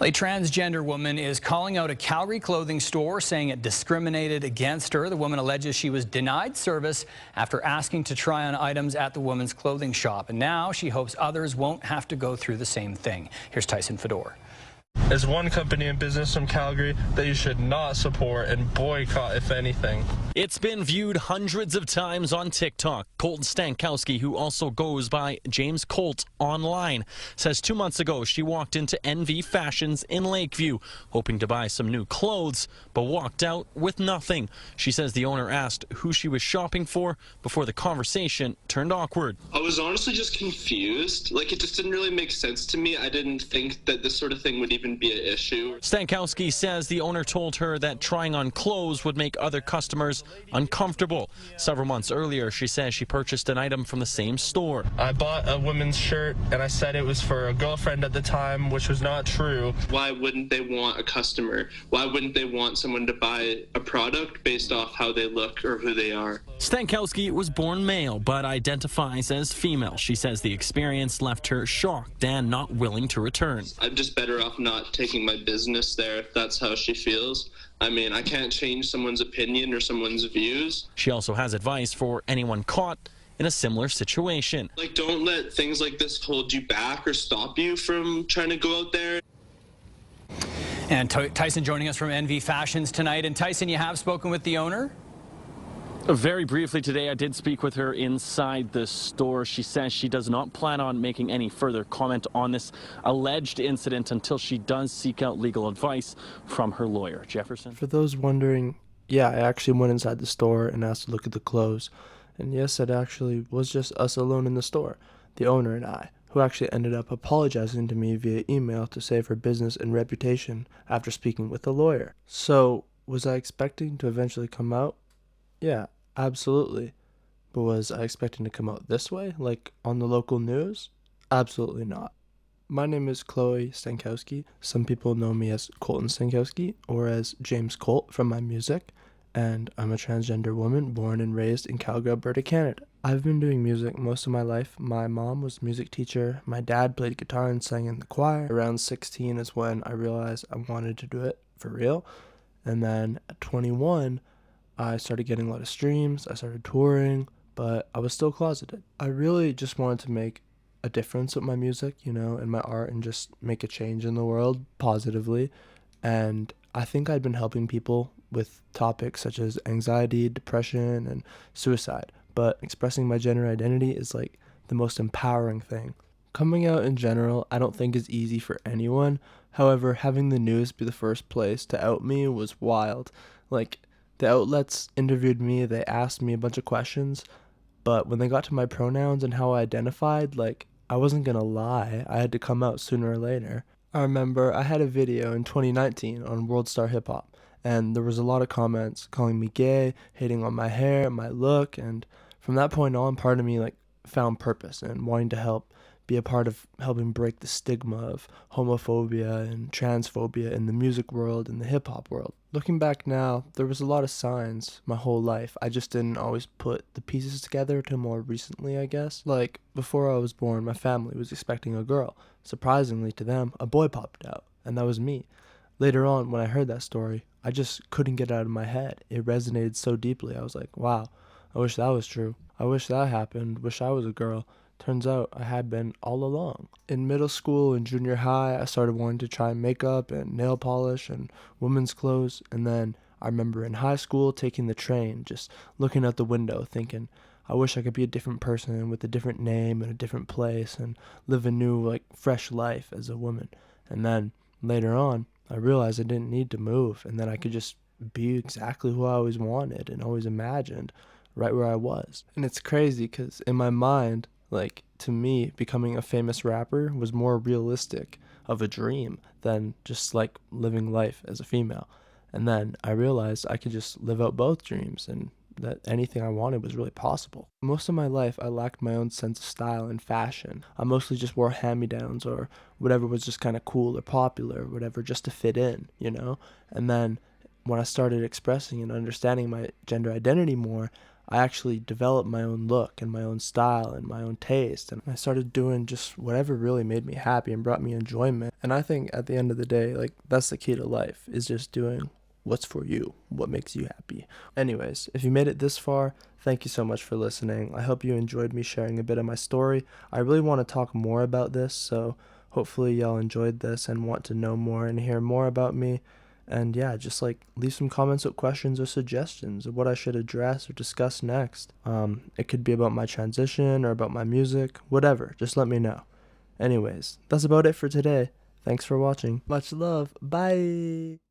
A transgender woman is calling out a Calgary clothing store, saying it discriminated against her. The woman alleges she was denied service after asking to try on items at the woman's clothing shop. And now she hopes others won't have to go through the same thing. Here's Tyson Fedor. There's one company in business from Calgary that you should not support and boycott, if anything. It's been viewed hundreds of times on TikTok. Colton Stankowski, who also goes by James Colt online, says 2 months ago she walked into NV Fashions in Lakeview, hoping to buy some new clothes, but walked out with nothing. She says the owner asked who she was shopping for before the conversation turned awkward. I was honestly just confused. It just didn't really make sense to me. I didn't think that this sort of thing would even be an issue. Stankowski says the owner told her that trying on clothes would make other customers uncomfortable. Several months earlier, she says she purchased an item from the same store. I bought a women's shirt and I said it was for a girlfriend at the time, which was not true. Why wouldn't they want a customer? Why wouldn't they want someone to buy a product based off how they look or who they are? Stankowski was born male but identifies as female. She says the experience left her shocked and not willing to return. I'm just better off not taking my business there if that's how she feels. I mean, I can't change someone's opinion or someone's views. She also has advice for anyone caught in a similar situation. Don't let things like this hold you back or stop you from trying to go out there. And Tyson joining us from NV Fashions tonight. And Tyson, you have spoken with the owner? Very briefly today, I did speak with her inside the store. She says she does not plan on making any further comment on this alleged incident until she does seek out legal advice from her lawyer. Jefferson? For those wondering, yeah, I actually went inside the store and asked to look at the clothes. And yes, it actually was just us alone in the store, the owner and I, who actually ended up apologizing to me via email to save her business and reputation after speaking with the lawyer. So, was I expecting to eventually come out? Yeah, absolutely. But was I expecting to come out this way, like on the local news? Absolutely not. My name is Chloe Stankowski. Some people know me as Colton Stankowski or as James Colt from my music, and I'm a transgender woman born and raised in Calgary, Alberta, Canada. I've been doing music most of my life. My mom was a music teacher. My dad played guitar and sang in the choir. Around 16 is when I realized I wanted to do it for real. And then at 21, I started getting a lot of streams, I started touring, but I was still closeted. I really just wanted to make a difference with my music, and my art, and just make a change in the world positively. And I think I'd been helping people with topics such as anxiety, depression, and suicide. But expressing my gender identity is the most empowering thing. Coming out in general, I don't think is easy for anyone. However, having the news be the first place to out me was wild. The outlets interviewed me, they asked me a bunch of questions, but when they got to my pronouns and how I identified, I wasn't gonna lie, I had to come out sooner or later. I remember I had a video in 2019 on World Star Hip Hop, and there was a lot of comments calling me gay, hating on my hair, my look, and from that point on, part of me found purpose and wanting to help be a part of helping break the stigma of homophobia and transphobia in the music world and the hip-hop world. Looking back now, there was a lot of signs my whole life. I just didn't always put the pieces together till more recently, I guess. Before I was born, my family was expecting a girl. Surprisingly to them, a boy popped out, and that was me. Later on, when I heard that story, I just couldn't get it out of my head. It resonated so deeply. I was like, wow, I wish that was true. I wish that happened. Wish I was a girl. Turns out I had been all along. In middle school and junior high, I started wanting to try makeup and nail polish and women's clothes. And then I remember in high school taking the train, just looking out the window thinking, I wish I could be a different person with a different name and a different place and live a new, fresh life as a woman. And then later on, I realized I didn't need to move and that I could just be exactly who I always wanted and always imagined, right where I was. And it's crazy because in my mind, to me, becoming a famous rapper was more realistic of a dream than just living life as a female. And then I realized I could just live out both dreams and that anything I wanted was really possible. Most of my life, I lacked my own sense of style and fashion. I mostly just wore hand-me-downs or whatever was just kind of cool or popular or whatever just to fit in, And then when I started expressing and understanding my gender identity more, I actually developed my own look and my own style and my own taste, and I started doing just whatever really made me happy and brought me enjoyment. And I think at the end of the day, like, that's the key to life, is just doing what's for you, what makes you happy. Anyways, if you made it this far, thank you so much for listening. I hope you enjoyed me sharing a bit of my story. I really want to talk more about this, so hopefully y'all enjoyed this and want to know more and hear more about me. And yeah, just like leave some comments with questions or suggestions of what I should address or discuss next. It could be about my transition or about my music, whatever. Just let me know. Anyways, that's about it for today. Thanks for watching. Much love. Bye.